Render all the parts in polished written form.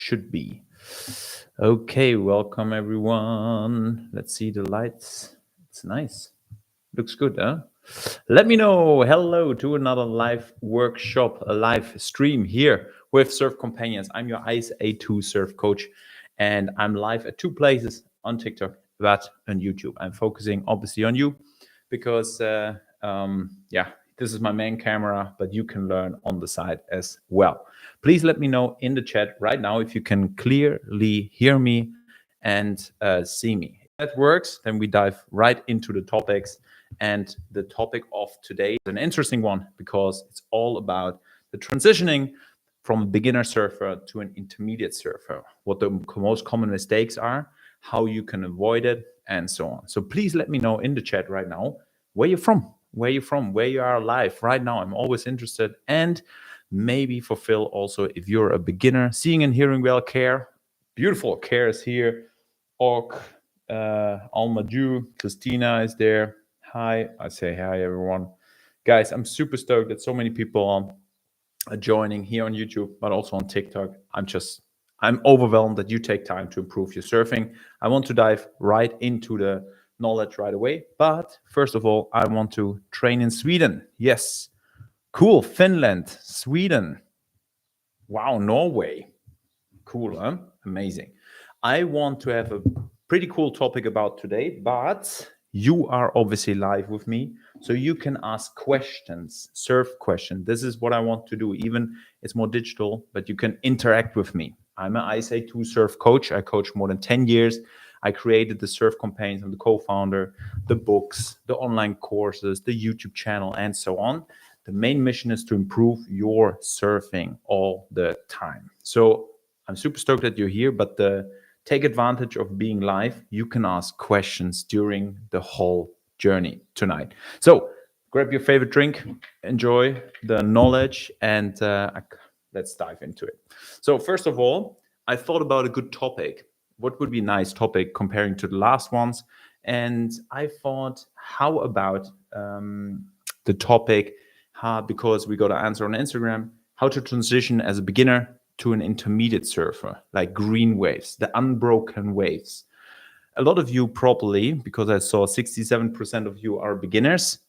should be. Okay, welcome everyone. Let's see the lights. It's nice. Looks good, huh? Let me know. Hello to another live workshop, a live stream here with Surf Companions. I'm your ICE A2 surf coach, and I'm live at two places on TikTok, but on YouTube. I'm focusing obviously on you because, yeah, this is my main camera, but you can learn on the side as well. Please let me know in the chat right now if you can clearly hear me and see me. If that works, then we dive right into the topics. And the topic of today is an interesting one because it's all about the transitioning from a beginner surfer to an intermediate surfer, what the most common mistakes are, how you can avoid it, and so on. So please let me know in the chat right now where you're from, where you are alive right now. I'm always interested. And maybe for Phil also, if you're a beginner, seeing and hearing well, Care, beautiful Care is here. Ork, Almadu, Christina is there. Hi, I say hi everyone. Guys, I'm super stoked that so many people are joining here on YouTube, but also on TikTok. I'm overwhelmed that you take time to improve your surfing. I want to dive right into the knowledge right away. But first of all, I want to train in Sweden. Yes. Cool. Finland, Sweden. Wow, Norway. Cool, huh? Amazing. I want to have a pretty cool topic about today, but you are obviously live with me, so you can ask questions, surf questions. This is what I want to do. Even it's more digital, but you can interact with me. I'm an ICE A2 surf coach. I coach more than 10 years. I created the Surf Companions. I'm the co-founder, the books, the online courses, the YouTube channel, and so on. The main mission is to improve your surfing all the time. So I'm super stoked that you're here, but take advantage of being live. You can ask questions during the whole journey tonight. So grab your favorite drink, enjoy the knowledge, and let's dive into it. So first of all, I thought about a good topic. What would be a nice topic comparing to the last ones? And I thought, how about the topic, because we got an answer on Instagram, how to transition as a beginner to an intermediate surfer, like green waves, the unbroken waves. A lot of you probably, because I saw 67% of you are beginners,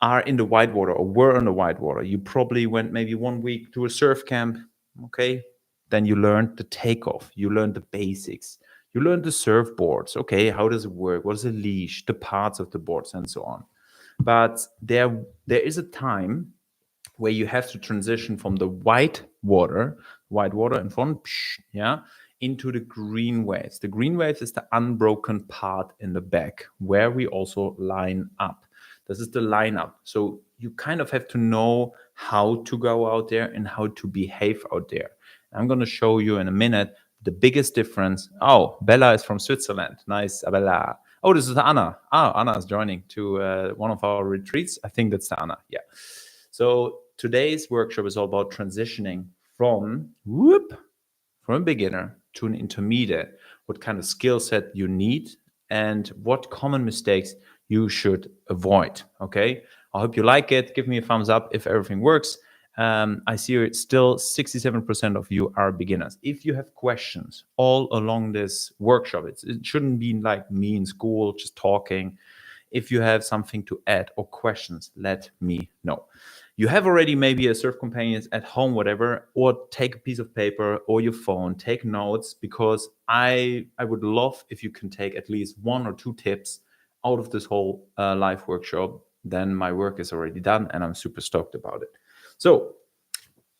are in the whitewater or were on the whitewater. You probably went maybe 1 week to a surf camp, okay? Then you learned the takeoff, you learned the basics, you learned the surfboards, okay? How does it work? What is a leash, the parts of the boards, and so on. But there is a time where you have to transition from the white water in front, yeah, into the green waves. The green waves is the unbroken part in the back where we also line up. This is the lineup. So you kind of have to know how to go out there and how to behave out there. I'm going to show you in a minute the biggest difference. Oh, Bella is from Switzerland. Nice, Bella. Oh, this is Anna. Anna is joining to one of our retreats. I think that's the Anna. Yeah. So today's workshop is all about transitioning from a beginner to an intermediate, what kind of skill set you need, and what common mistakes you should avoid. Okay, I hope you like it. Give me a thumbs up if everything works. I see still 67% of you are beginners. If you have questions all along this workshop, it shouldn't be like me in school just talking. If you have something to add or questions, let me know. You have already maybe a Surf Companions at home, whatever, or take a piece of paper or your phone, take notes, because I would love if you can take at least 1 or 2 tips out of this whole live workshop. Then my work is already done and I'm super stoked about it. So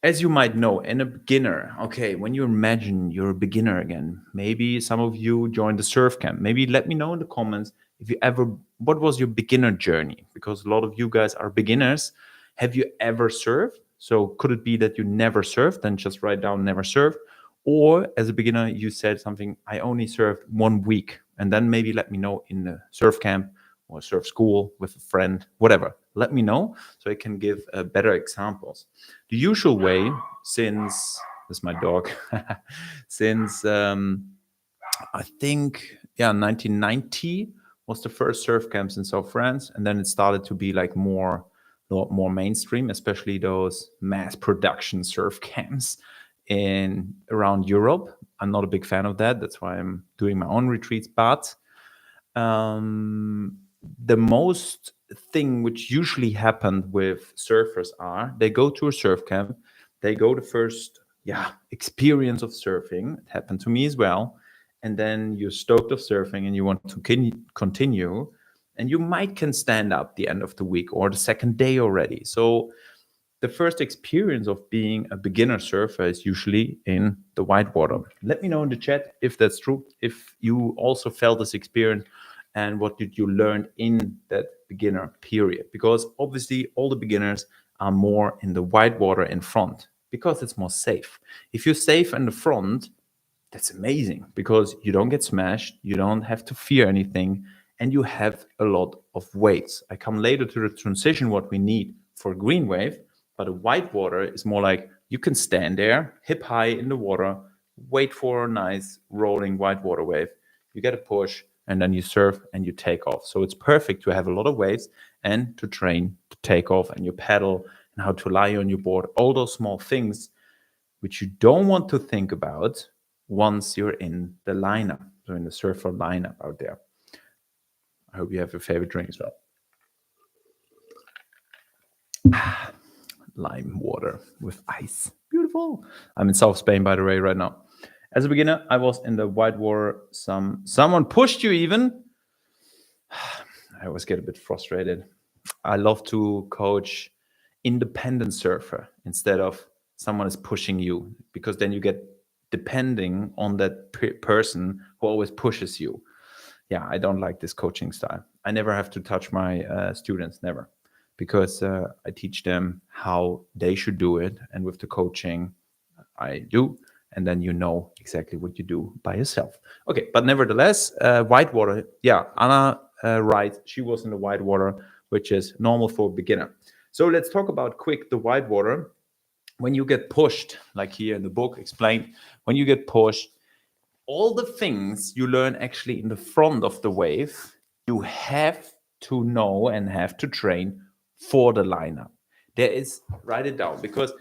as you might know, in a beginner, okay, when you imagine you're a beginner again, maybe some of you joined the surf camp. Maybe let me know in the comments if you ever, what was your beginner journey? Because a lot of you guys are beginners. Have you ever surfed? So could it be that you never surfed? Then just write down never surfed. Or as a beginner, you said something, I only surfed 1 week. And then maybe let me know in the surf camp or surf school with a friend, whatever. Let me know so I can give better examples. The usual way, since this is my dog, since I think 1990 was the first surf camps in South France, and then it started to be like more mainstream, especially those mass production surf camps in around Europe. I'm not a big fan of that. That's why I'm doing my own retreats. But the most thing which usually happened with surfers are they go to a surf camp, they go the first experience of surfing. It happened to me as well. And then you're stoked of surfing and you want to continue, and you might can stand up the end of the week or the second day already. So the first experience of being a beginner surfer is usually in the whitewater. Let me know in the chat if that's true, if you also felt this experience, and what did you learn in that beginner period. Because obviously all the beginners are more in the whitewater in front because it's more safe. If you're safe in the front, that's amazing because you don't get smashed, you don't have to fear anything, and you have a lot of waves. I come later to the transition what we need for green wave, but a whitewater is more like you can stand there hip high in the water, wait for a nice rolling whitewater wave, you get a push, and then you surf and you take off. So it's perfect to have a lot of waves and to train to take off, and you paddle and how to lie on your board, all those small things which you don't want to think about once you're in the lineup, so in the surfer lineup out there. I hope you have your favorite drink as well. Lime water with ice. Beautiful. I'm in South Spain, by the way, right now. As a beginner, I was in the whitewater. Someone pushed you even. I always get a bit frustrated. I love to coach independent surfer instead of someone is pushing you, because then you get depending on that person who always pushes you. Yeah, I don't like this coaching style. I never have to touch my students, never, because I teach them how they should do it. And with the coaching, I do. And then you know exactly what you do by yourself. Okay, but nevertheless, whitewater. Yeah, Anna, right. She was in the whitewater, which is normal for a beginner. So let's talk about quick the whitewater. When you get pushed, like here in the book explained, when you get pushed, all the things you learn actually in the front of the wave, you have to know and have to train for the lineup. There is, write it down, because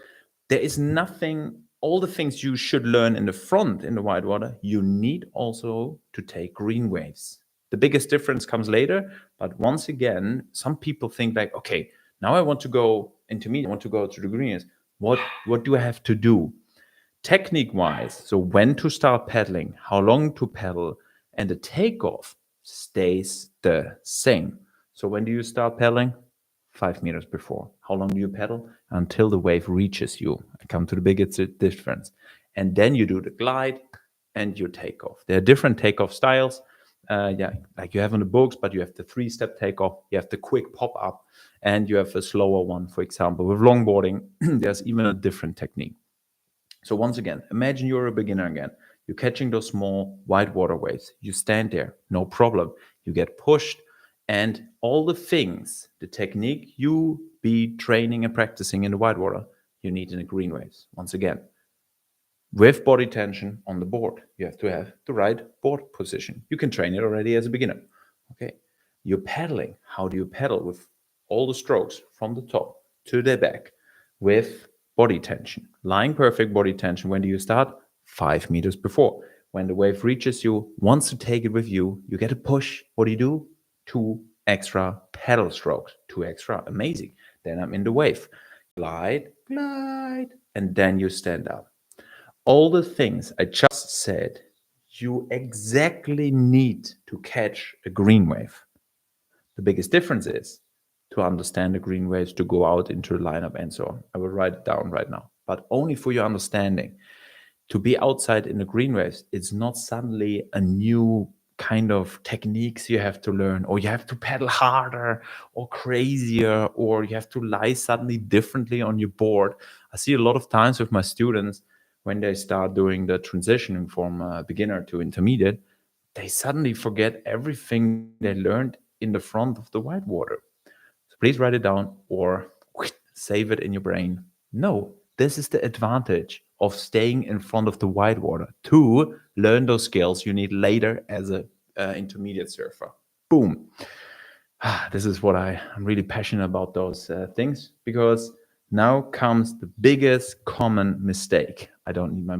there is nothing, all the things you should learn in the front in the whitewater, you need also to take green waves. The biggest difference comes later, but once again, some people think like, okay, now I want to go intermediate, I want to go to the greens. What do I have to do? Technique wise, so when to start paddling, how long to paddle, and the takeoff stays the same. So when do you start paddling? 5 meters before. How long do you paddle? Until the wave reaches you. I come to the biggest difference. And then you do the glide and you take off. There are different takeoff styles. Like you have in the books, but you have the 3-step takeoff, you have the quick pop up, and you have a slower one. For example, with longboarding, there's even a different technique. So once again, imagine you're a beginner again. You're catching those small whitewater waves. You stand there, no problem. You get pushed, and all the things, the technique you be training and practicing in the whitewater, you need in the green waves. Once again, with body tension on the board, you have to have the right board position. You can train it already as a beginner. Okay, you're paddling. How do you paddle? With all the strokes from the top to the back with body tension. Lying perfect body tension. When do you start? 5 meters before. When the wave reaches you, wants to take it with you, you get a push. What do? 2 extra paddle strokes. 2 extra. Amazing. Then I'm in the wave. Glide, glide, and then you stand up. All the things I just said, you exactly need to catch a green wave. The biggest difference is to understand the green waves, to go out into the lineup and so on. I will write it down right now, but only for your understanding. To be outside in the green waves, it's not suddenly a new kind of techniques you have to learn, or you have to paddle harder or crazier, or you have to lie suddenly differently on your board. I see a lot of times with my students, when they start doing the transitioning from beginner to intermediate, they suddenly forget everything they learned in the front of the whitewater. So please write it down or save it in your brain. No, this is the advantage of staying in front of the whitewater to learn those skills you need later as a intermediate surfer. Boom. This is what I'm really passionate about, those things, because Now comes the biggest common mistake. I don't need my,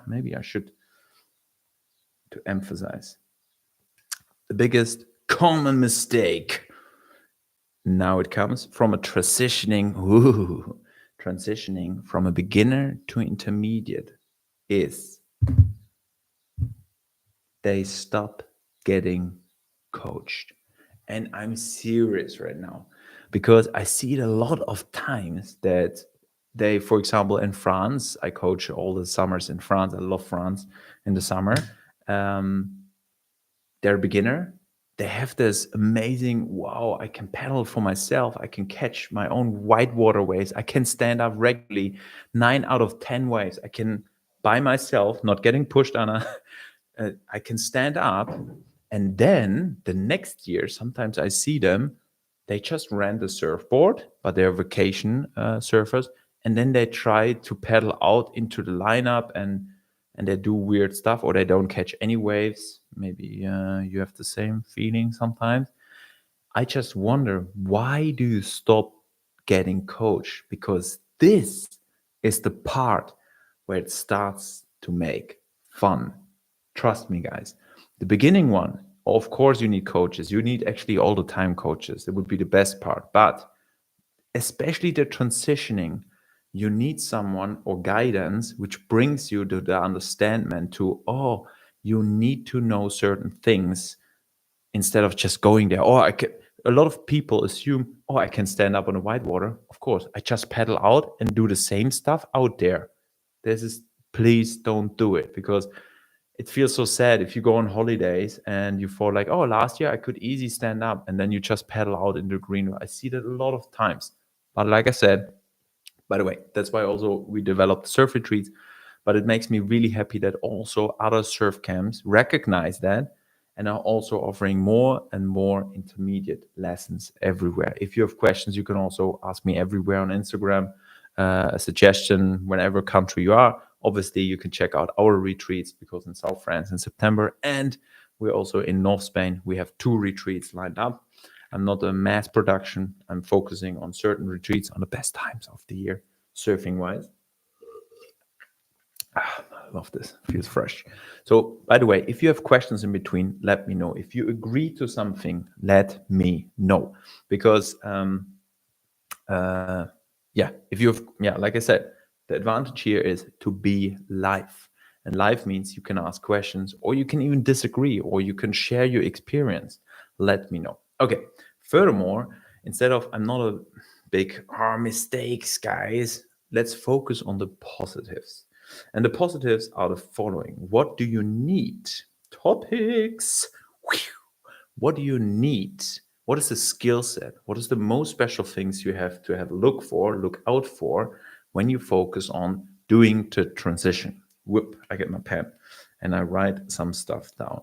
maybe I should to emphasize. The biggest common mistake. Now it comes from a transitioning from a beginner to intermediate is they stop getting coached. And I'm serious right now because I see it a lot of times that they, for example, in France, I coach all the summers in France. I love France in the summer. They're a beginner. They have this amazing, wow, I can paddle for myself. I can catch my own whitewater waves. I can stand up regularly 9 out of 10 waves. I can by myself, not getting pushed on I can stand up. And then the next year, sometimes I see them, they just rent a surfboard, but they're vacation surfers. And then they try to paddle out into the lineup and they do weird stuff or they don't catch any waves. Maybe you have the same feeling sometimes. I just wonder, why do you stop getting coached? Because this is the part where it starts to make fun. Trust me, guys. The beginning one, of course, you need coaches. You need actually all the time coaches. It would be the best part. But especially the transitioning, you need someone or guidance which brings you to the understanding to, oh, you need to know certain things instead of just going there. Or a lot of people assume, oh, I can stand up on the whitewater. Of course, I just paddle out and do the same stuff out there. Please don't do it, because it feels so sad if you go on holidays and you fall like, oh, last year I could easily stand up, and then you just paddle out in the green. I see that a lot of times. But like I said, by the way, that's why also we developed surf retreats. But it makes me really happy that also other surf camps recognize that and are also offering more and more intermediate lessons everywhere. If you have questions, you can also ask me everywhere on Instagram, a suggestion, whenever country you are. Obviously, you can check out our retreats, because in South France in September, and we're also in North Spain. We have 2 retreats lined up. I'm not a mass production. I'm focusing on certain retreats on the best times of the year, surfing wise. I love this. Feels fresh. So, by the way, if you have questions in between, let me know. If you agree to something, let me know. Because, if you have, like I said, the advantage here is to be live. And live means you can ask questions, or you can even disagree, or you can share your experience. Let me know. Okay. Furthermore, instead of, I'm not a big mistakes, guys, let's focus on the positives. And the positives are the following. What do you need? Topics. What do you need? What is the skill set? What is the most special things you have to look out for when you focus on doing the transition? Whoop, I get my pen and I write some stuff down.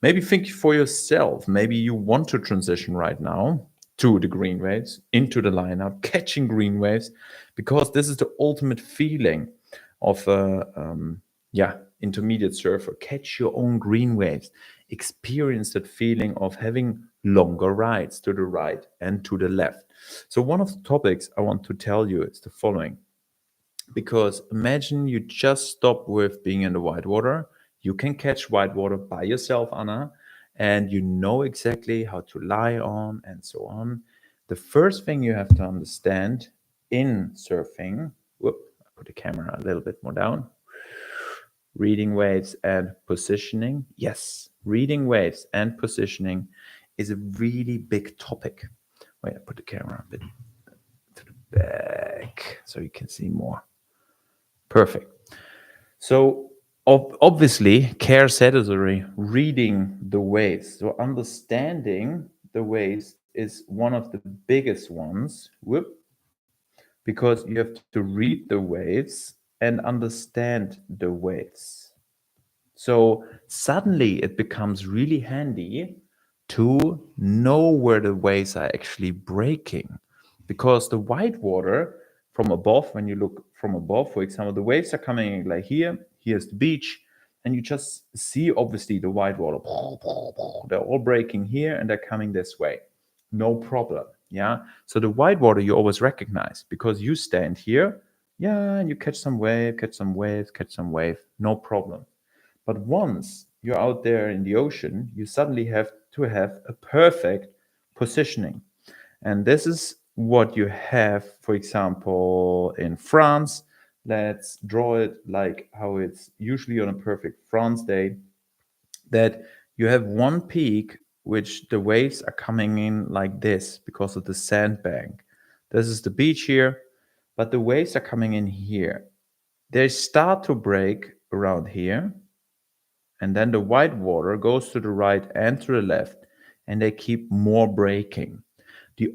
Maybe think for yourself. Maybe you want to transition right now to the green waves, into the lineup, catching green waves, because this is the ultimate feeling of intermediate surfer. Catch your own green waves. Experience that feeling of having longer rides to the right and to the left. So one of the topics I want to tell you is the following. Because imagine you just stop with being in the whitewater. You can catch whitewater by yourself, Anna, and you know exactly how to lie on and so on. The first thing you have to understand in surfing, I put the camera a little bit more down. Reading waves and positioning. Yes, reading waves and positioning is a really big topic. Wait, I put the camera a bit to the back so you can see more. Perfect. So obviously, care sedentary, reading the waves. So understanding the waves is one of the biggest ones. Because you have to read the waves and understand the waves. So suddenly it becomes really handy to know where the waves are actually breaking. Because the whitewater from above, when you look from above, for example, the waves are coming like here, here's the beach, and you just see obviously the whitewater. They're all breaking here and they're coming this way. No problem. Yeah. So the white water you always recognize because you stand here, yeah, and you catch some wave, catch some wave, catch some wave, no problem. But once you're out there in the ocean, you suddenly have to have a perfect positioning. And this is what you have, for example, in France. Let's draw it like how it's usually on a perfect France day, that you have one peak which the waves are coming in like this because of the sandbank. This is the beach here, but the waves are coming in here. They start to break around here, and then the white water goes to the right and to the left, and they keep more breaking. The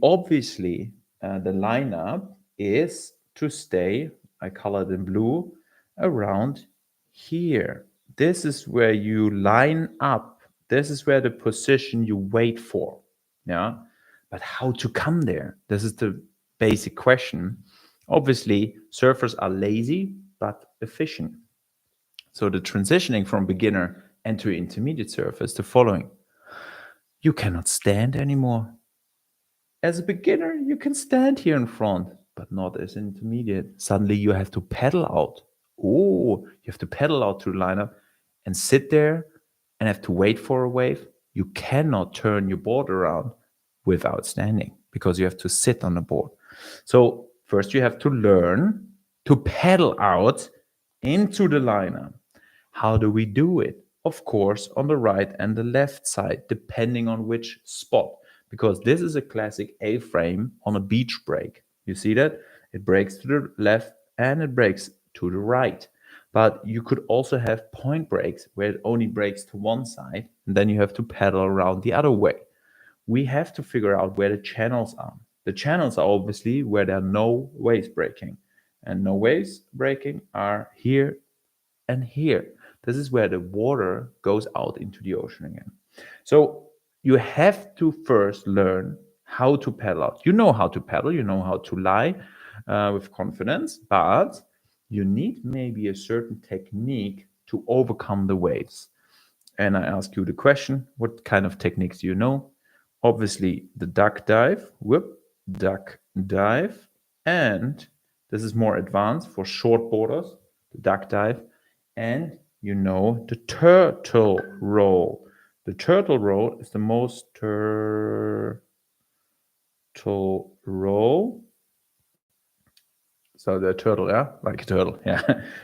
lineup is to stay, I color it in blue, around here. This is where you line up. This is where the position you wait for. Yeah. But how to come there? This is the basic question. Obviously, surfers are lazy but efficient. So the transitioning from beginner and to intermediate surfer is the following. You cannot stand anymore. As a beginner, you can stand here in front, but not as intermediate. Suddenly you have to pedal out. Oh, you have to pedal out to the lineup and sit there and have to wait for a wave. You cannot turn your board around without standing because you have to sit on the board. So first you have to learn to pedal out into the lineup. How do we do it? Of course, on the right and the left side, depending on which spot, because this is a classic A-frame on a beach break. You see that? It breaks to the left and it breaks to the right. But you could also have point breaks where it only breaks to one side, and then you have to pedal around the other way. We have to figure out where the channels are. The channels are obviously where there are no waves breaking, and no waves breaking are here and here. This is where the water goes out into the ocean again. So you have to first learn how to paddle out. You know how to paddle, you know how to lie with confidence, but you need maybe a certain technique to overcome the waves. And I ask you the question, what kind of techniques do you know? Obviously, the duck dive, duck dive. And this is more advanced for short boarders, the duck dive. And you know the turtle roll. The turtle roll is the most turtle roll. So the turtle, yeah, like a turtle, yeah.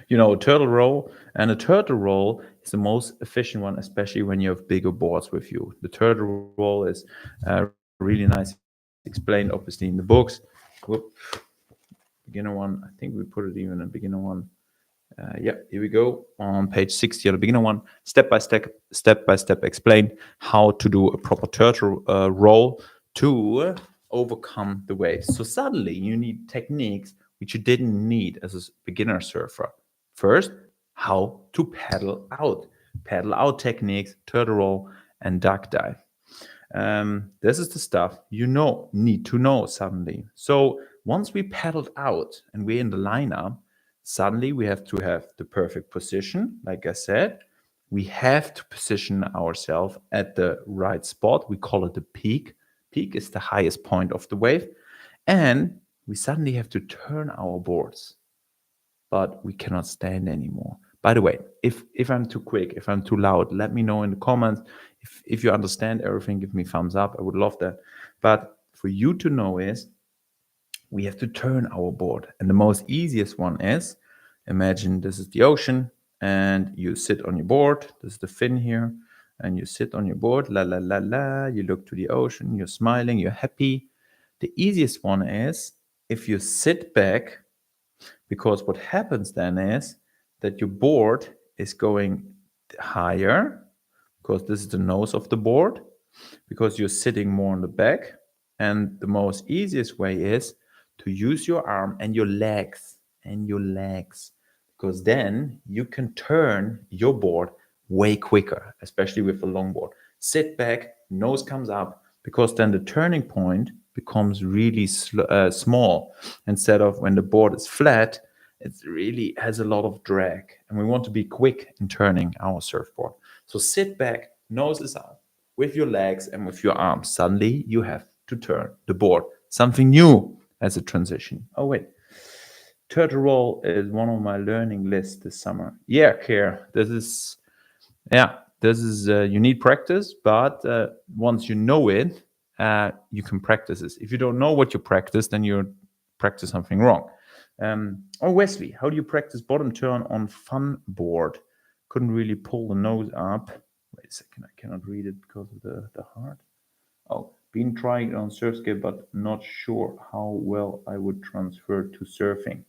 You know, a turtle roll, and a turtle roll is the most efficient one, especially when you have bigger boards with you. The turtle roll is really nice explained, obviously, in the books. Whoop. Beginner one, I think we put it even in beginner one. Yeah, here we go on page 60 of the beginner one. Step by step, explain how to do a proper turtle roll to overcome the waves. So suddenly you need techniques which you didn't need as a beginner surfer. First, how to paddle out. Paddle out techniques, turtle roll, and duck dive. This is the stuff you need to know suddenly. So once we paddled out and we're in the lineup, suddenly we have to have the perfect position. Like I said, we have to position ourselves at the right spot. We call it the peak. Peak is the highest point of the wave. And we suddenly have to turn our boards, but we cannot stand anymore. By the way, if I'm too quick, if I'm too loud, let me know in the comments. If you understand everything, give me thumbs up. I would love that. But for you to know is we have to turn our board. And the most easiest one is, imagine this is the ocean and you sit on your board. This is the fin here. And you sit on your board, la la la la. You look to the ocean, you're smiling, you're happy. The easiest one is if you sit back, because what happens then is that your board is going higher, because this is the nose of the board, because you're sitting more on the back. And the most easiest way is to use your arm and your legs, because then you can turn your board way quicker, especially with a longboard. Sit back, nose comes up, because then the turning point becomes really small. Instead of when the board is flat, it really has a lot of drag, and we want to be quick in turning our surfboard. So sit back, nose is up, with your legs and with your arms. Suddenly you have to turn the board something new as a transition. Oh, wait. Turtle roll is one of my learning lists this summer. Yeah, Care. This is you need practice, but once you know it, you can practice this. If you don't know what you practice, then you practice something wrong. Wesley, how do you practice bottom turn on fun board? Couldn't really pull the nose up. Wait a second, I cannot read it because of the heart. Oh, been trying it on Surfscape, but not sure how well I would transfer to surfing.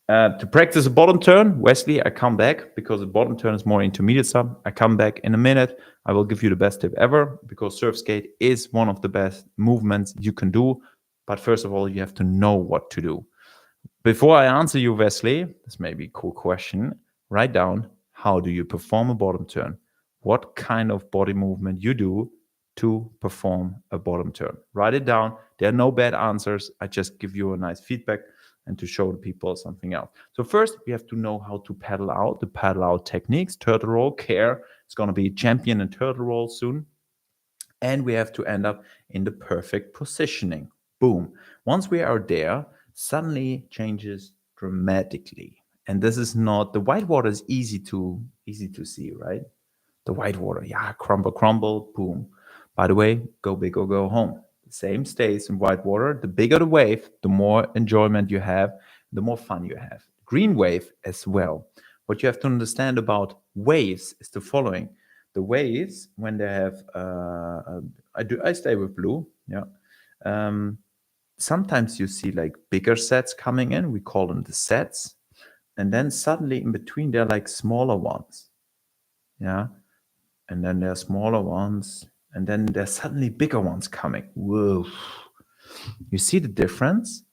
To practice a bottom turn, Wesley, I come back because the bottom turn is more intermediate sub. I come back in a minute. I will give you the best tip ever because surf skate is one of the best movements you can do. But first of all, you have to know what to do. Before I answer you, Wesley, this may be a cool question. Write down, how do you perform a bottom turn? What kind of body movement you do to perform a bottom turn? Write it down. There are no bad answers. I just give you a nice feedback and to show the people something else. So first, we have to know how to paddle out, the paddle out techniques. Turtle roll, Care is going to be champion in turtle roll soon. And we have to end up in the perfect positioning. Boom. Once we are there, suddenly changes dramatically. And this is not, the whitewater is easy to see, right? The whitewater, yeah, crumble, boom. By the way, go big or go home. The same stays in whitewater. The bigger the wave, the more enjoyment you have, the more fun you have. Green wave as well. What you have to understand about waves is the following. The waves, when they have, I stay with blue, yeah. Sometimes you see like bigger sets coming in. We call them the sets. And then suddenly in between, they're like smaller ones. Yeah. And then there are smaller ones. And then there's suddenly bigger ones coming. Whoa. You see the difference?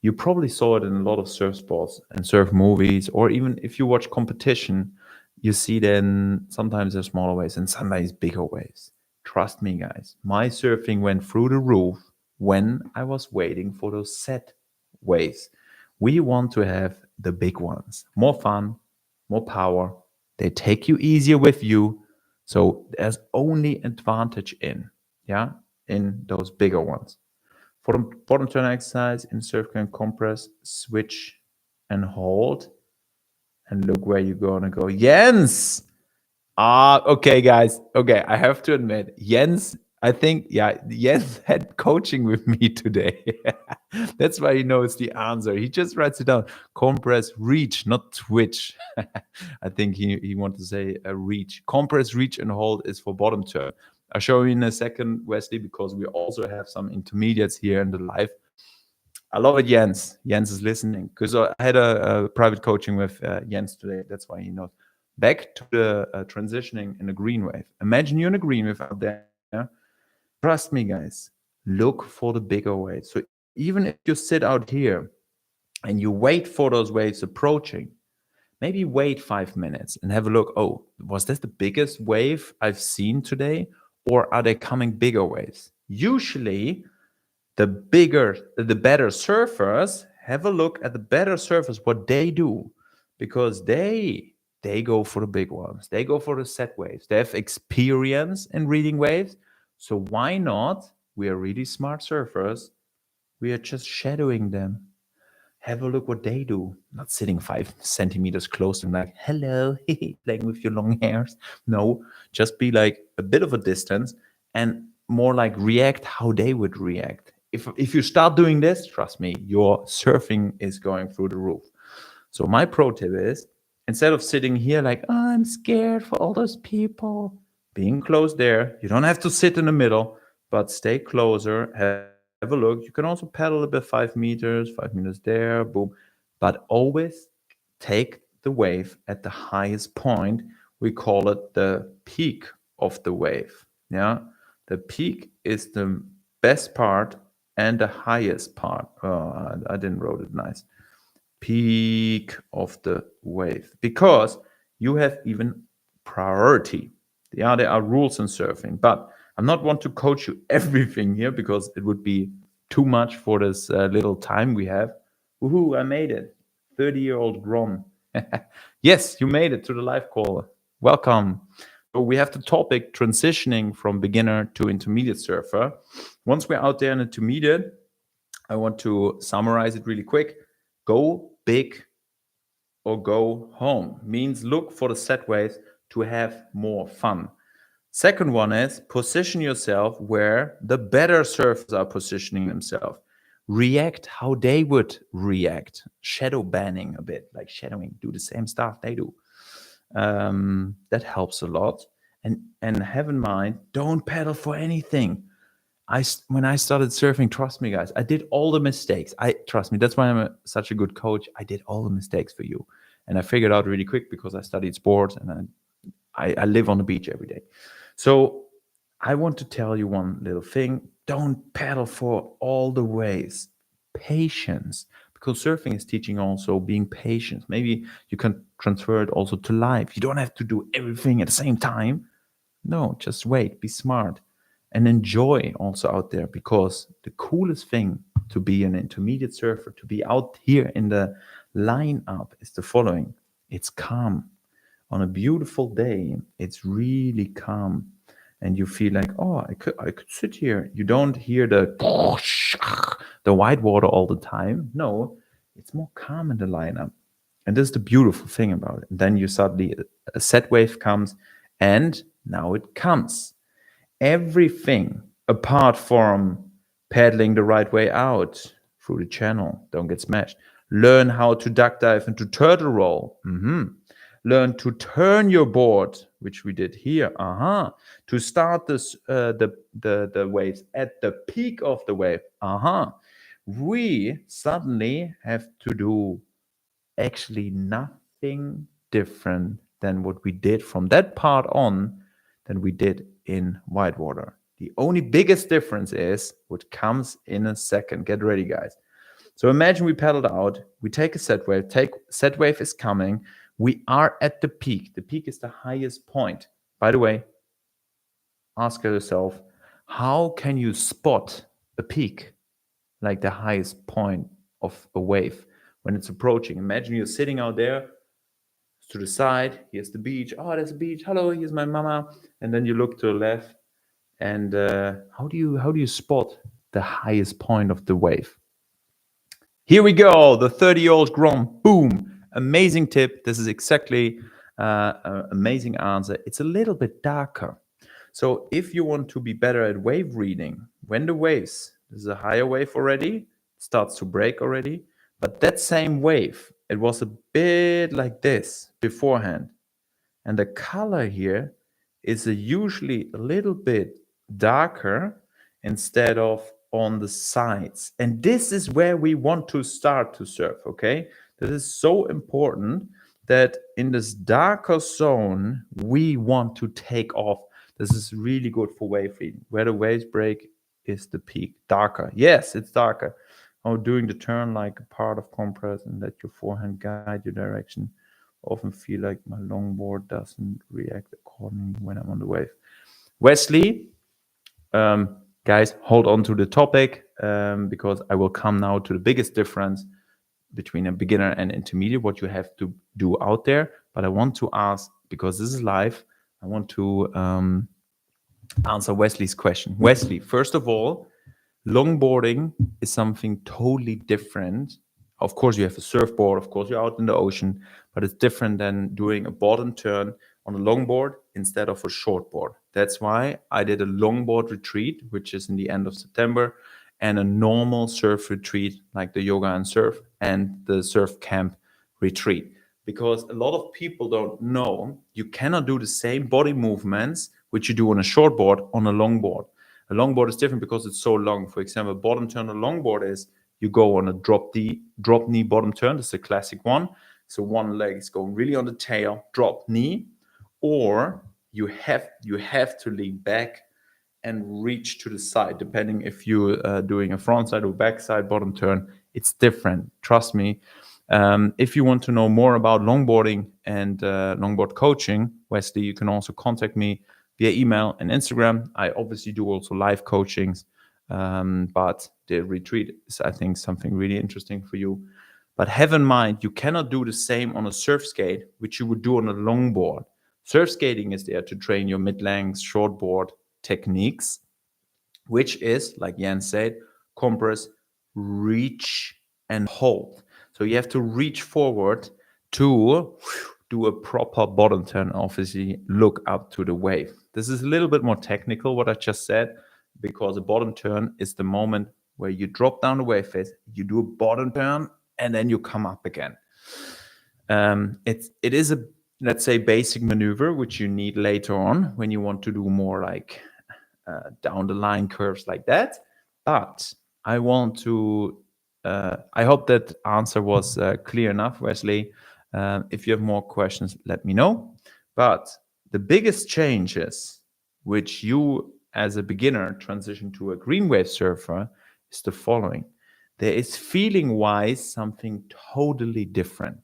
You probably saw it in a lot of surf sports and surf movies, or even if you watch competition, you see then sometimes there's smaller waves and sometimes bigger waves. Trust me, guys, my surfing went through the roof when I was waiting for those set waves. We want to have the big ones. More fun, more power. They take you easier with you. So there's only advantage in those bigger ones. For the bottom turn exercise in surf can compress, switch, and hold. And look where you're gonna go. Jens! Okay, guys. Okay, I have to admit, Jens, I think, Jens had coaching with me today. That's why he knows the answer. He just writes it down. Compress, reach, not twitch. I think he wanted to say reach. Compress, reach, and hold is for bottom turn. I'll show you in a second, Wesley, because we also have some intermediates here in the live. I love it, Jens. Jens is listening because I had a private coaching with Jens today. That's why he knows. Back to the transitioning in a green wave. Imagine you're in a green wave out there. Trust me, guys. Look for the bigger waves. So even if you sit out here and you wait for those waves approaching, maybe wait 5 minutes and have a look. Oh, was this the biggest wave I've seen today? Or are they coming bigger waves? Usually, the better surfers, have a look at the better surfers, what they do, because they go for the big ones. They go for the set waves. They have experience in reading waves. So why not? We are really smart surfers. We are just shadowing them. Have a look what they do. Not sitting 5 centimeters close and like, hello, playing with your long hairs. No, just be like a bit of a distance and more like react how they would react. If you start doing this, trust me, your surfing is going through the roof. So my pro tip is, instead of sitting here like, oh, I'm scared for all those people, being close there, you don't have to sit in the middle, but stay closer, have a look. You can also paddle a bit 5 meters there, boom. But always take the wave at the highest point. We call it the peak of the wave. Yeah. The peak is the best part and the highest part. Oh, I didn't wrote it nice. Peak of the wave. Because you have even priority. Yeah, there are rules in surfing, but I'm not want to coach you everything here because it would be too much for this little time we have. Woohoo, I made it. 30-year-old Ron. Yes, you made it to the live call. Welcome. we have the topic transitioning from beginner to intermediate surfer. Once we're out there in intermediate, I want to summarize it really quick. Go big or go home means look for the set waves to have more fun. Second one is position yourself where the better surfers are positioning themselves. React how they would react. Shadow banning a bit, like shadowing, do the same stuff they do. That helps a lot. And have in mind, don't paddle for anything. When I started surfing, trust me, guys, I did all the mistakes. Trust me, that's why I'm such a good coach. I did all the mistakes for you, and I figured out really quick because I studied sports and I live on the beach every day. So I want to tell you one little thing: don't paddle for all the waves. Patience, because surfing is teaching also being patient. Maybe you can transfer it also to life. You don't have to do everything at the same time. No, just wait, be smart, and enjoy also out there, because the coolest thing to be an intermediate surfer, to be out here in the lineup, is the following: it's calm. On a beautiful day, it's really calm. And you feel like, oh, I could sit here. You don't hear the white water all the time. No, it's more calm in the lineup. And this is the beautiful thing about it. And then you suddenly, a set wave comes, and now it comes. Everything apart from paddling the right way out through the channel, don't get smashed. Learn how to duck dive into turtle roll. Learn to turn your board, which we did here. To start this, the waves at the peak of the wave. We suddenly have to do actually nothing different than what we did from that part on than we did in whitewater. The only biggest difference is what comes in a second. Get ready, guys. So imagine we paddled out, we take a set wave, set wave is coming, we are at the peak. The peak is the highest point. By the way, ask yourself, how can you spot a peak, like the highest point of a wave when it's approaching? Imagine you're sitting out there to the side, here's the beach. Oh, there's a beach. Hello, here's my mama. And then you look to the left, and how do you spot the highest point of the wave? Here we go, the 30-year-old Grom. Boom. Amazing tip. This is exactly an amazing answer. It's a little bit darker. So if you want to be better at wave reading, when the waves, this is a higher wave already, starts to break already, but that same wave, it was a bit like this beforehand. And the color here is usually a little bit darker instead of on the sides. And this is where we want to start to surf, okay? This is so important that in this darker zone, we want to take off. This is really good for wave reading. Where the waves break is the peak. Darker. Yes, it's darker. Oh, doing the turn like a part of compress and let your forehand guide your direction. Often feel like my longboard doesn't react accordingly when I'm on the wave. Wesley, guys, hold on to the topic because I will come now to the biggest difference between a beginner and intermediate, what you have to do out there. But I want to ask, because this is live, I want to answer Wesley's question. Wesley, first of all, longboarding is something totally different. Of course, you have a surfboard. Of course, you're out in the ocean, but it's different than doing a board and turn on a longboard instead of a shortboard. That's why I did a longboard retreat, which is in the end of September, and a normal surf retreat like the yoga and surf and the surf camp retreat. Because a lot of people don't know you cannot do the same body movements which you do on a shortboard on a longboard. A longboard is different because it's so long. For example, bottom turn on a longboard is you go on a drop knee bottom turn. This is a classic one. So one leg is going really on the tail, drop knee, or you have to lean back and reach to the side, depending if you're doing a front side or back side bottom turn. It's different. Trust me. If you want to know more about longboarding and longboard coaching, Wesley, you can also contact me via email and Instagram. I obviously do also live coachings, but the retreat is, I think, something really interesting for you. But have in mind, you cannot do the same on a surf skate, which you would do on a longboard. Surf skating is there to train your mid-length shortboard techniques, which is, like Jan said, compress, reach, and hold. So you have to reach forward to do a proper bottom turn, obviously look up to the wave. This is a little bit more technical, what I just said, because a bottom turn is the moment where you drop down the wave face, you do a bottom turn, and then you come up again. It is a, let's say, basic maneuver, which you need later on when you want to do more like down the line curves like that. But I want to, I hope that answer was clear enough, Wesley. If you have more questions, let me know. But the biggest changes which you as a beginner transition to a green wave surfer is the following. There is feeling wise something totally different.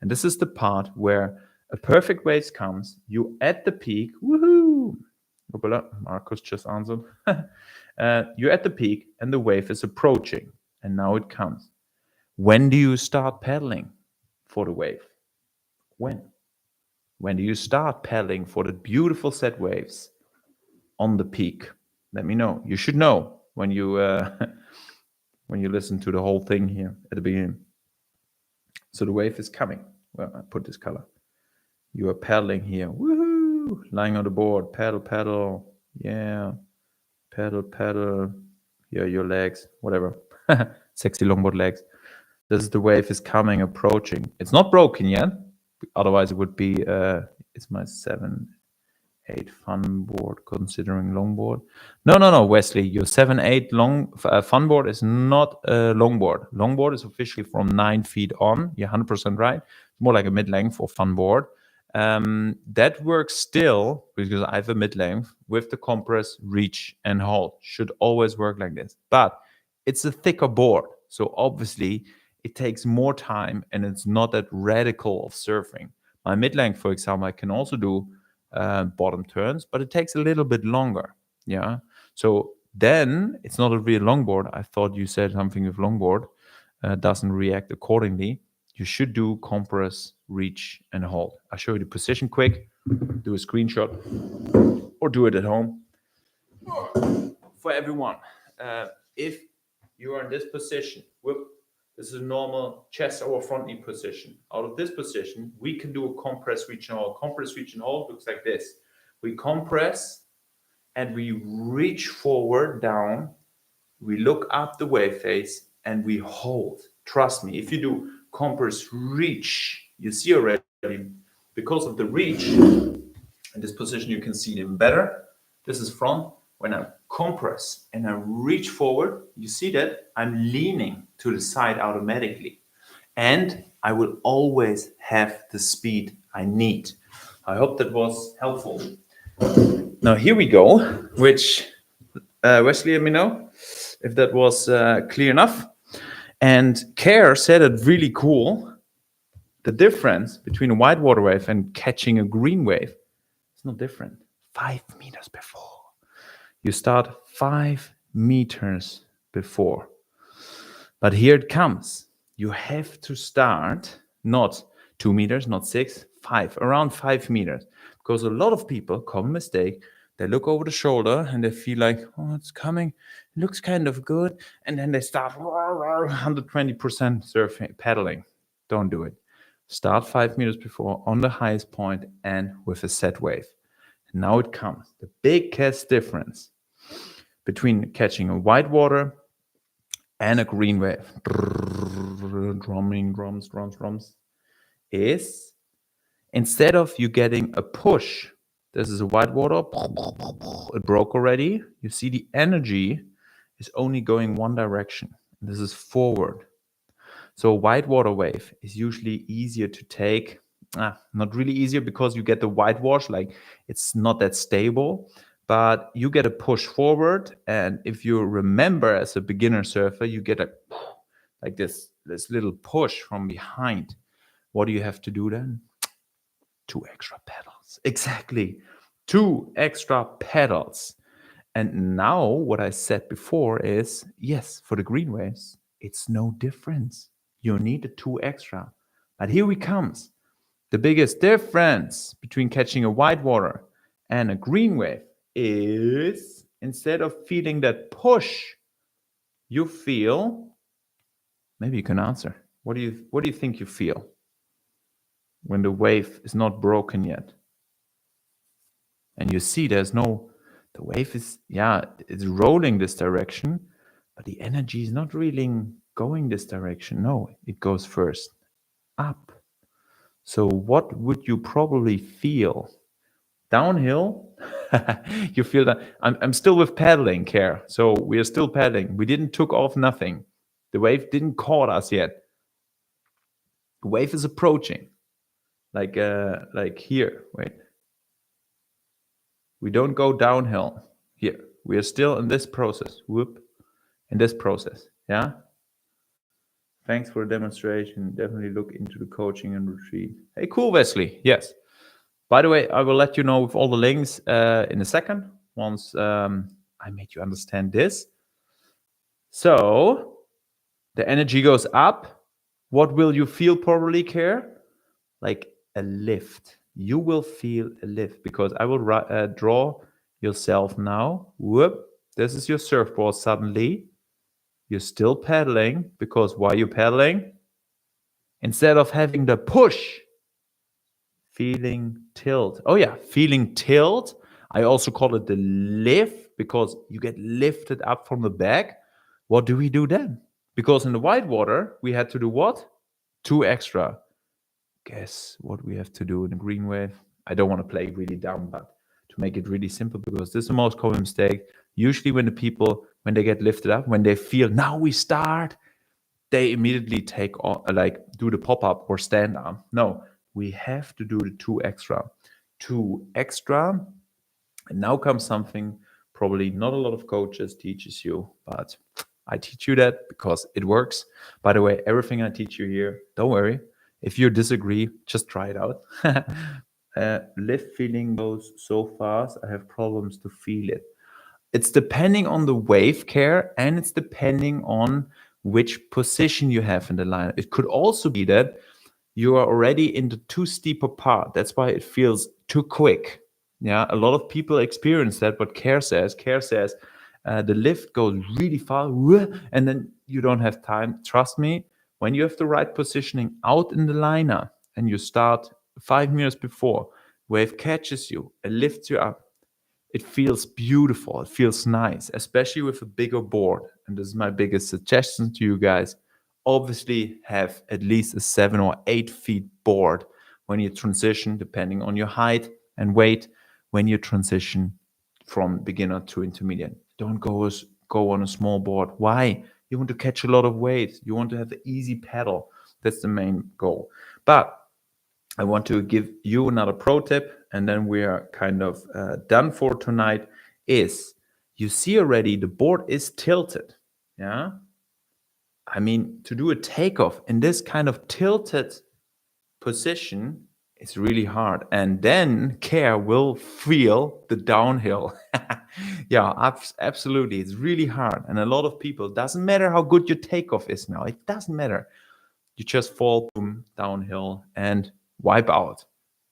And this is the part where a perfect wave comes, you at the peak, woohoo! Marcus just answered. You're at the peak and the wave is approaching. And now it comes. When do you start paddling for the wave? When? When do you start paddling for the beautiful set waves on the peak? Let me know. You should know when you when you listen to the whole thing here at the beginning. So the wave is coming. Well, I put this color. You are paddling here. Woohoo! Lying on the board. Paddle, paddle. Yeah. Paddle, paddle. Here, your legs. Whatever. Sexy longboard legs. This is the wave is coming, approaching. It's not broken yet. Otherwise, it would be, it's my 7-8 fun board considering longboard. No, Wesley, your 7-8 fun board is not a longboard. Longboard is officially from 9 feet on. You're 100% right. It's more like a mid-length or fun board. That works still because I have a mid-length with the compress, reach, and hold. Should always work like this. But it's a thicker board. So obviously, it takes more time and it's not that radical of surfing. My mid-length, for example, I can also do bottom turns, but it takes a little bit longer. Yeah. So then it's not a real longboard. I thought you said something with longboard doesn't react accordingly. You should do compress, reach, and hold. I'll show you the position quick. Do a screenshot or do it at home. For everyone, if you are in this position, this is a normal chest or front knee position. Out of this position, we can do a compress, reach, and hold. Compress, reach, and hold looks like this. We compress and we reach forward down. We look up the wave face and we hold. Trust me, if you do compress, reach, you see already, because of the reach, in this position you can see it even better. This is front. When I compress and I reach forward, you see that I'm leaning to the side automatically. And I will always have the speed I need. I hope that was helpful. Now here we go, which Wesley, let me know if that was clear enough. And Kerr said it really cool. The difference between a whitewater wave and catching a green wave is not different. 5 meters before. You start 5 meters before. But here it comes. You have to start not 2 meters, not 6, 5, around 5 meters. Because a lot of people, common mistake, they look over the shoulder and they feel like, oh, it's coming, it looks kind of good. And then they start 120% surfing, paddling. Don't do it. Start 5 meters before on the highest point and with a set wave. And now it comes. The biggest difference between catching a whitewater and a green wave, drumming, drums, is instead of you getting a push, this is a whitewater, it broke already. You see the energy is only going one direction. This is forward. So a whitewater wave is usually easier to take. Not really easier because you get the whitewash, like it's not that stable, but you get a push forward. And if you remember as a beginner surfer, you get a like this little push from behind. What do you have to do then? 2 extra pedals. Exactly. 2 extra pedals. And now what I said before is, yes, for the green waves, it's no difference. You need the 2 extra. But here we comes. The biggest difference between catching a white water and a green wave is instead of feeling that push, you feel, maybe you can answer. What do you think you feel when the wave is not broken yet? And you see the wave is, it's rolling this direction, but the energy is not really going this direction. No, it goes first up. So what would you probably feel? Downhill, you feel that I'm still with paddling care. So we are still paddling. We didn't took off nothing. The wave didn't caught us yet. The wave is approaching. Like here, wait. We don't go downhill here. We are still in this process. Whoop. In this process. Yeah. Thanks for the demonstration. Definitely look into the coaching and retreat. Hey, cool, Wesley. Yes. By the way, I will let you know with all the links in a second once I made you understand this. So the energy goes up. What will you feel probably, Care? Like a lift. You will feel a lift because I will draw yourself now. Whoop. This is your surfboard suddenly. You're still paddling because why are you paddling? Instead of having the push, feeling tilt. Oh yeah, feeling tilt. I also call it the lift because you get lifted up from the back. What do we do then? Because in the white water, we had to do what? 2 extra. Guess what we have to do in the green wave? I don't want to play really dumb, but to make it really simple, because this is the most common mistake. Usually when the people, when they get lifted up, when they feel now we start, they immediately take on, like do the pop-up or stand up. No, we have to do the 2 extra. 2 extra. And now comes something probably not a lot of coaches teaches you, but I teach you that because it works. By the way, everything I teach you here, don't worry. If you disagree, just try it out. Lift feeling goes so fast, I have problems to feel it. It's depending on the wave Care, and it's depending on which position you have in the line. It could also be that you are already in the too steeper part. That's why it feels too quick. Yeah, a lot of people experience that. But Care says the lift goes really fast, and then you don't have time. Trust me, when you have the right positioning out in the liner and you start 5 minutes before, wave catches you, it lifts you up. It feels beautiful. It feels nice, especially with a bigger board. And this is my biggest suggestion to you guys. Obviously, have at least a 7 or 8 feet board when you transition, depending on your height and weight, when you transition from beginner to intermediate. Don't go on a small board. Why? You want to catch a lot of waves. You want to have an easy paddle. That's the main goal. But I want to give you another pro tip, and then we are kind of done for tonight, is you see already the board is tilted. Yeah. I mean, to do a takeoff in this kind of tilted position is really hard. And then Care will feel the downhill. Yeah, absolutely. It's really hard. And a lot of people, doesn't matter how good your takeoff is now, it doesn't matter. You just fall, boom, downhill and wipe out.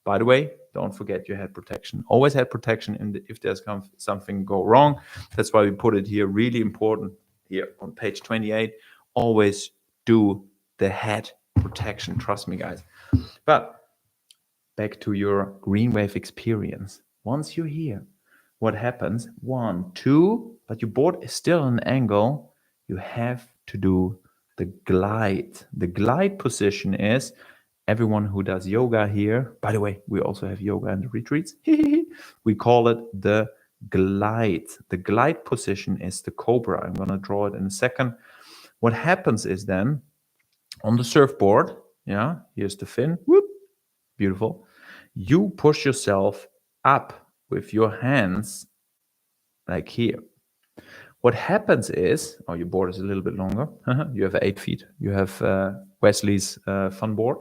By the way, don't forget your head protection. Always head protection if there's something go wrong. That's why we put it here. Really important here on page 28. Always do the head protection. Trust me, guys. But back to your green wave experience. Once you're here, what happens? 1, 2, but your board is still on an angle. You have to do the glide. The glide position is everyone who does yoga here. By the way, we also have yoga and retreats. We call it the glide. The glide position is the cobra. I'm going to draw it in a second. What happens is then on the surfboard, yeah, here's the fin. Whoop, beautiful. You push yourself up with your hands like here. What happens is, your board is a little bit longer. You have 8 feet. You have Wesley's fun board.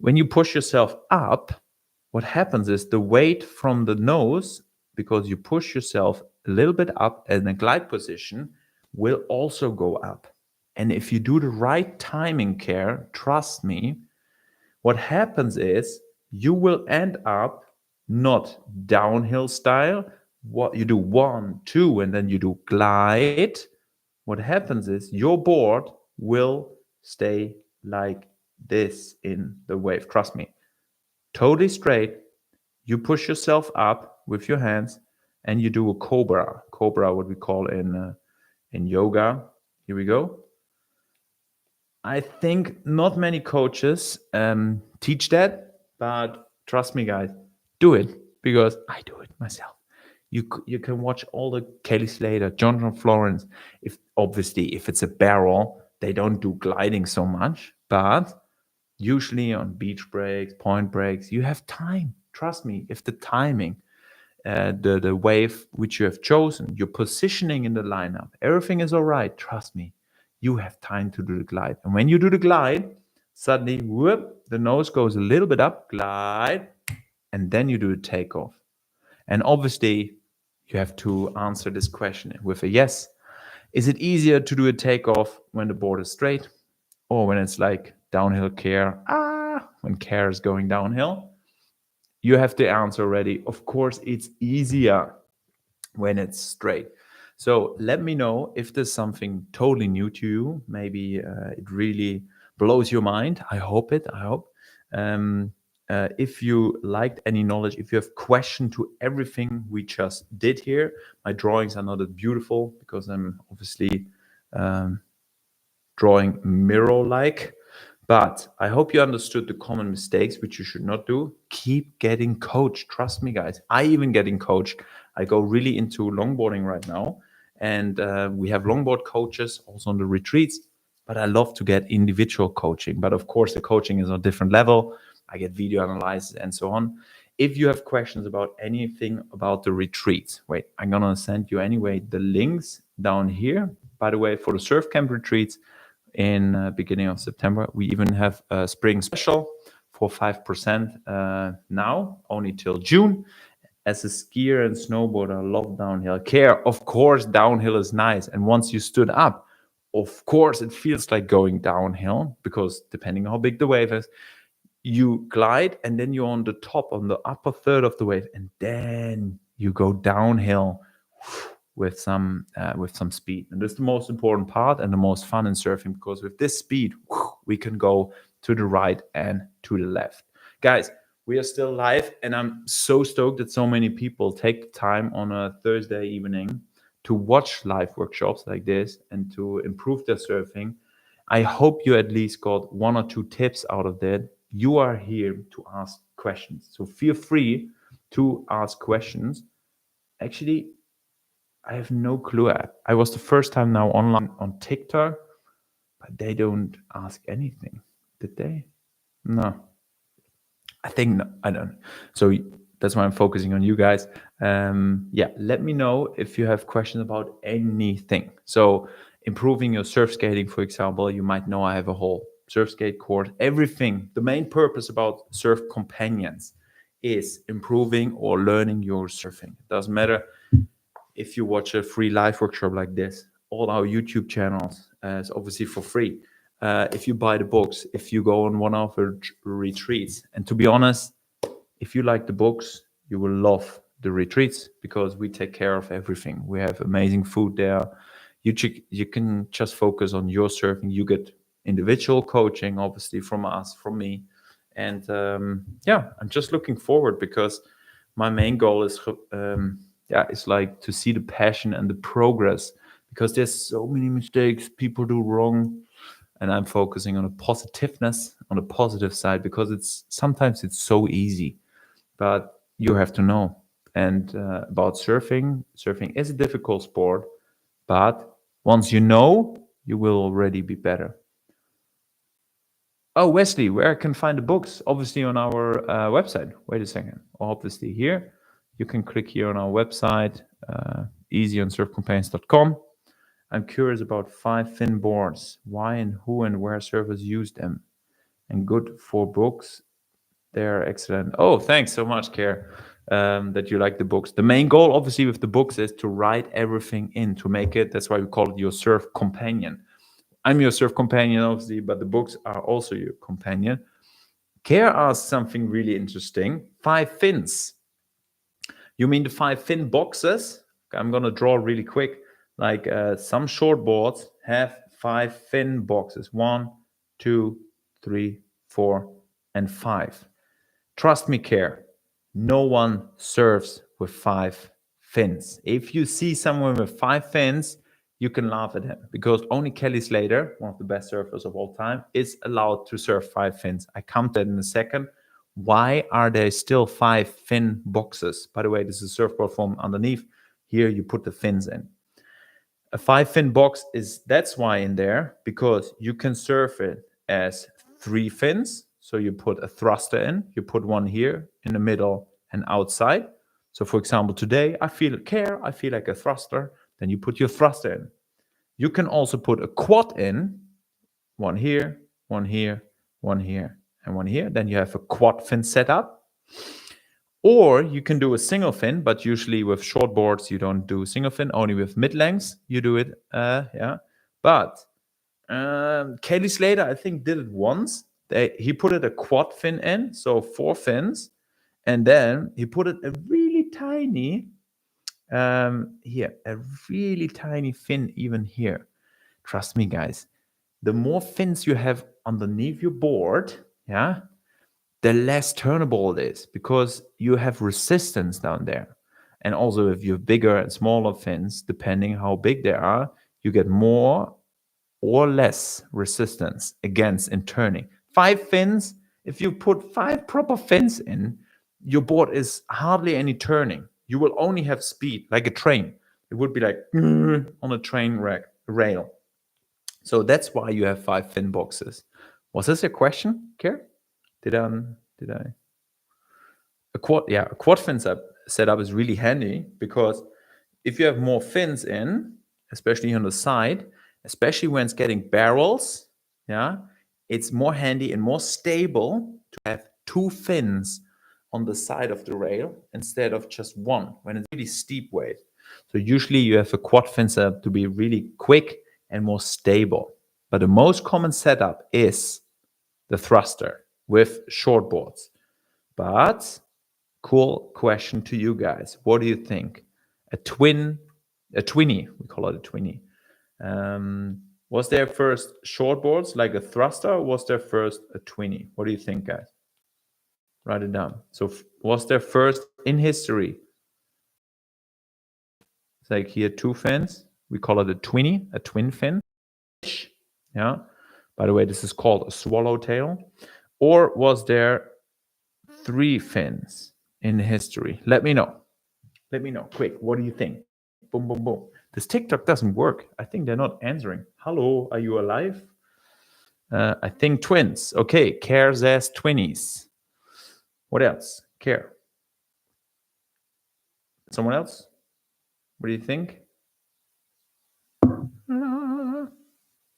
When you push yourself up, what happens is the weight from the nose, because you push yourself a little bit up in a glide position, will also go up. And if you do the right timing Care, trust me, what happens is you will end up not downhill style. What you do 1, 2, and then you do glide. What happens is your board will stay like this in the wave. Trust me, totally straight. You push yourself up with your hands, and you do a cobra. Cobra, what we call in yoga. Here we go. I think not many coaches teach that, but trust me, guys, do it because I do it myself. You can watch all the Kelly Slater, Jonathan Florence. If it's a barrel, they don't do gliding so much, but usually on beach breaks, point breaks, you have time. Trust me, if the timing, the wave which you have chosen, your positioning in the lineup, everything is all right. Trust me, you have time to do the glide. And when you do the glide, suddenly, whoop, the nose goes a little bit up, glide, and then you do a takeoff. And obviously, you have to answer this question with a yes. Is it easier to do a takeoff when the board is straight or when it's like downhill care? When care is going downhill? You have the answer already. Of course, it's easier when it's straight. So let me know if there's something totally new to you. Maybe it really blows your mind. I hope it. I hope. If you liked any knowledge, if you have question to everything we just did here, my drawings are not as beautiful because I'm obviously drawing mirror-like. But I hope you understood the common mistakes which you should not do. Keep getting coached. Trust me, guys. I even getting coached. I go really into longboarding right now, and we have longboard coaches also on the retreats. But I love to get individual coaching. But of course, the coaching is on a different level. I get video analysis and so on. If you have questions about anything about the retreats, wait, I'm gonna send you anyway the links down here. By the way, for the surf camp retreats in beginning of September, we even have a spring special for 5% now, only till June. As a skier and snowboarder, I love downhill care. Of course, downhill is nice. And once you stood up, of course, it feels like going downhill because depending on how big the wave is, you glide and then you're on the top, on the upper third of the wave, and then you go downhill with some speed. And that's the most important part and the most fun in surfing, because with this speed, we can go to the right and to the left. Guys, we are still live, and I'm so stoked that so many people take the time on a Thursday evening to watch live workshops like this and to improve their surfing. I hope you at least got 1 or 2 tips out of that. You are here to ask questions, so feel free to ask questions. Actually, I have no clue. I was the first time now online on TikTok, but they don't ask anything. Did they? No. I think no, I don't. So that's why I'm focusing on you guys. Yeah, let me know if you have questions about anything. So improving your surf skating, for example, you might know I have a whole surf skate course. Everything. The main purpose about Surf Companions is improving or learning your surfing. It doesn't matter if you watch a free live workshop like this. All our YouTube channels is obviously for free. If you buy the books, if you go on one of our retreats, and to be honest, if you like the books, you will love the retreats because we take care of everything. We have amazing food there. You can just focus on your surfing. You get individual coaching, obviously, from us, from me. And yeah, I'm just looking forward because my main goal is it's like to see the passion and the progress, because there's so many mistakes people do wrong, and I'm focusing on a positiveness, on the positive side, because it's sometimes it's so easy, but you have to know. And about surfing is a difficult sport, but once you know, you will already be better. Oh, Wesley, where I can find the books? Obviously on our website. Wait a second. Obviously here, you can click here on our website, easyonsurfcompanions.com. I'm curious about 5 fin boards. Why and who and where surfers use them? And good for books. They're excellent. Oh, thanks so much, Care, that you like the books. The main goal, obviously, with the books is to write everything in, to make it, that's why we call it your surf companion. I'm your surf companion, obviously, but the books are also your companion. Care asks something really interesting. 5 fins. You mean the 5 fin boxes? I'm going to draw really quick. Like some short boards have 5 fin boxes. 1, 2, 3, 4, and 5. Trust me, Care. No one surfs with 5 fins. If you see someone with 5 fins, you can laugh at him because only Kelly Slater, one of the best surfers of all time, is allowed to surf 5 fins. I come to that in a second. Why are there still 5 fin boxes? By the way, this is a surfboard foam underneath. Here you put the fins in. A 5 fin box that's why in there, because you can surf it as 3 fins. So you put a thruster in, you put one here in the middle and outside. So for example, today I feel like a thruster, then you put your thruster in. You can also put a quad in, one here, one here, one here, and one here. Then you have a quad fin setup. Or you can do a single fin, but usually with short boards, you don't do single fin, only with mid lengths, you do it. But Kelly Slater, I think, did it once. He put it a quad fin in, so 4 fins. And then he put it a really tiny, here, a really tiny fin even here. Trust me, guys. The more fins you have underneath your board, the less turnable it is because you have resistance down there. And also, if you have bigger and smaller fins, depending how big they are, you get more or less resistance against in turning. 5 fins, if you put 5 proper fins in, your board is hardly any turning. You will only have speed, like a train. It would be like on a train rail. So that's why you have 5 fin boxes. Was this a question, Kier? Did I? A quad fin setup is really handy because if you have more fins in, especially on the side, especially when it's getting barrels, it's more handy and more stable to have 2 fins on the side of the rail instead of just one when it's really steep wave. So usually you have a quad fin setup to be really quick and more stable. But the most common setup is the thruster with short boards. But cool question to you guys. What do you think? A twinny, we call it a twinny. Was there first short boards like a thruster or was there first a twinny? What do you think, guys? Write it down. So was there first in history? It's like here 2 fins. We call it a twinny, a twin fin. Yeah. By the way, this is called a swallowtail. Or was there 3 fins in history? Let me know. Let me know. Quick. What do you think? Boom, boom, boom. This TikTok doesn't work. I think they're not answering. Hello, are you alive? I think twins. Okay, Care says twinnies. What else? Care. Someone else? What do you think?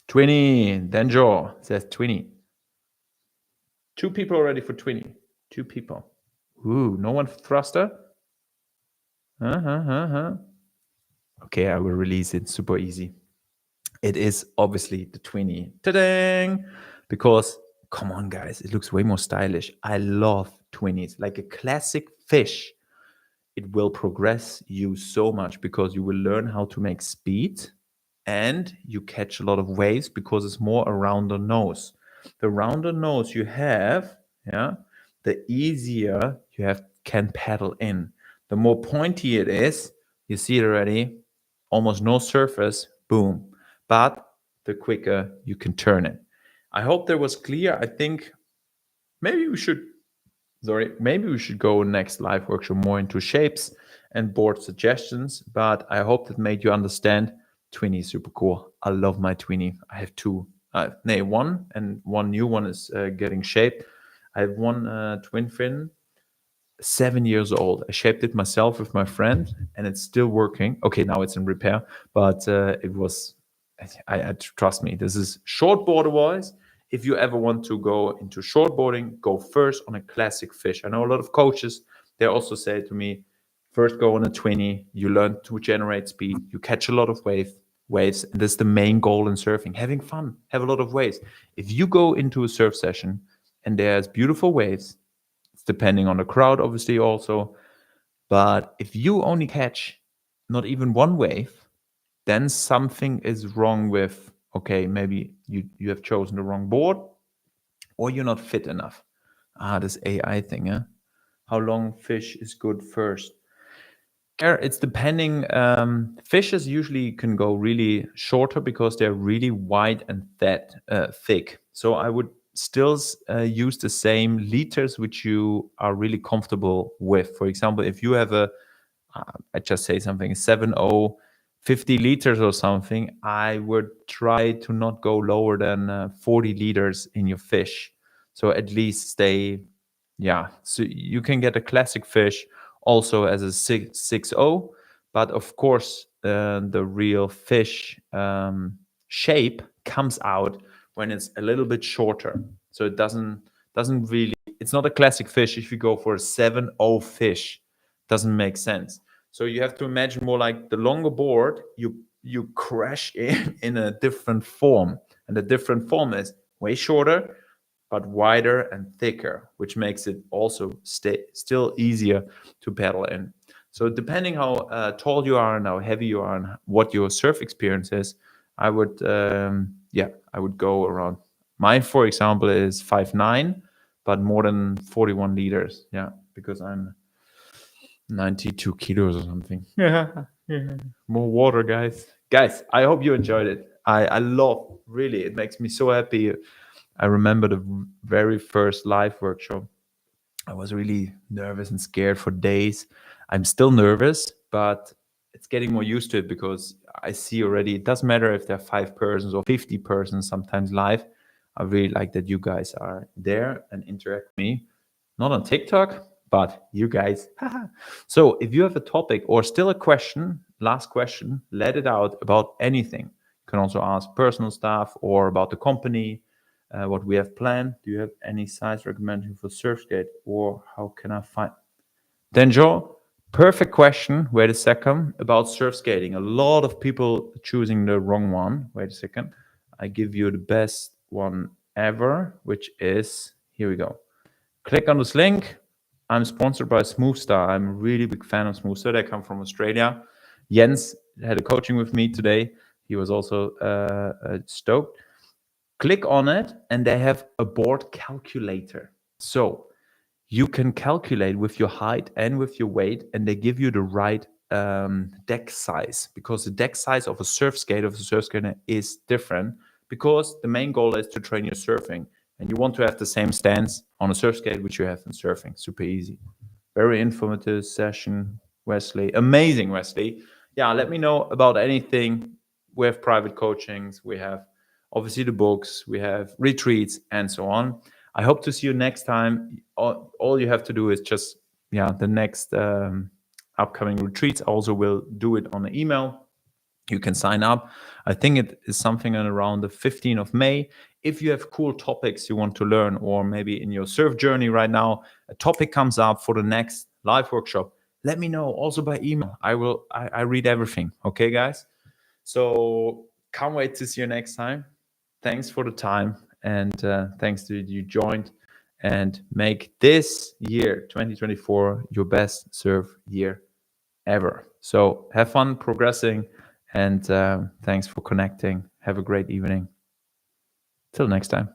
Twinny. Denjo says twinny. 2 people already for twinny. 2 people. Ooh, no one for thruster? Okay, I will release it super easy. It is obviously the twinny. Ta-dang! Because, come on, guys, it looks way more stylish. I love twinnies. Like a classic fish, it will progress you so much because you will learn how to make speed and you catch a lot of waves because it's more around the nose. The rounder nose you have, the easier you can paddle in. The more pointy it is, you see it already, almost no surface, boom. But the quicker you can turn it. I hope that was clear. I think maybe we should go next live workshop more into shapes and board suggestions, but I hope that made you understand twinny is super cool. I love my twinny. I have 2. One, and one new one is getting shaped. I have one twin fin, 7 years old. I shaped it myself with my friend, and it's still working. Okay, now it's in repair, but it was. I trust me. This is shortboarder wise. If you ever want to go into shortboarding, go first on a classic fish. I know a lot of coaches. They also say to me, first go on a twinny. You learn to generate speed. You catch a lot of waves, and that's the main goal in surfing. Having fun, have a lot of waves. If you go into a surf session and there's beautiful waves. It's depending on the crowd, obviously, also. But if you only catch not even one wave, then something is wrong with, okay, maybe you have chosen the wrong board, or you're not fit enough. This AI thing, yeah? How long fish is good first? It's depending. Fishes usually can go really shorter because they're really wide and thick. So I would still use the same liters which you are really comfortable with. For example, if you have I just say something, 7.0, 50 liters or something, I would try to not go lower than 40 liters in your fish. So at least stay, yeah. So you can get a classic fish also as a 6.0, but of course, the real fish shape comes out when it's a little bit shorter. So it doesn't really. It's not a classic fish if you go for a 7.0 fish. Doesn't make sense. So you have to imagine more like the longer board. You crash in a different form, and the different form is way shorter but wider and thicker, which makes it also still easier to paddle in. So depending how tall you are and how heavy you are and what your surf experience is, I would I would go around. Mine, for example, is 5'9", but more than 41 liters. Yeah, because I'm 92 kilos or something. More water, guys. Guys, I hope you enjoyed it. I love, really, it makes me so happy. I remember the very first live workshop. I was really nervous and scared for days. I'm still nervous, but it's getting more used to it because I see already it doesn't matter if there are 5 persons or 50 persons sometimes live. I really like that you guys are there and interact with me. Not on TikTok, but you guys. So if you have a topic or still a question, last question, let it out about anything. You can also ask personal stuff or about the company, what we have planned. Do you have any size recommendation for Surfskate, or how can I find? Denjo, perfect question. Wait a second about surf skating. A lot of people choosing the wrong one. Wait a second. I give you the best one ever, which is here we go. Click on this link. I'm sponsored by Smoothstar. I'm a really big fan of Smoothstar. They come from Australia. Jens had a coaching with me today. He was also stoked. Click on it, and they have a board calculator. So you can calculate with your height and with your weight, and they give you the right deck size, because the deck size of a surf skater is different, because the main goal is to train your surfing, and you want to have the same stance on a surf skate which you have in surfing. Super easy. Very informative session, Wesley. Amazing, Wesley. Yeah, let me know about anything. We have private coachings. We have obviously the books. We have retreats and so on. I hope to see you next time. All you have to do is just, the next upcoming retreats also will do it on the email. You can sign up. I think it is something around the 15th of May. If you have cool topics you want to learn, or maybe in your surf journey right now, a topic comes up for the next live workshop, let me know also by email. I read everything. Okay, guys? So can't wait to see you next time. Thanks for the time, and thanks to you joined, and make this year 2024 your best surf year ever. So have fun progressing, and thanks for connecting. Have a great evening. Till next time.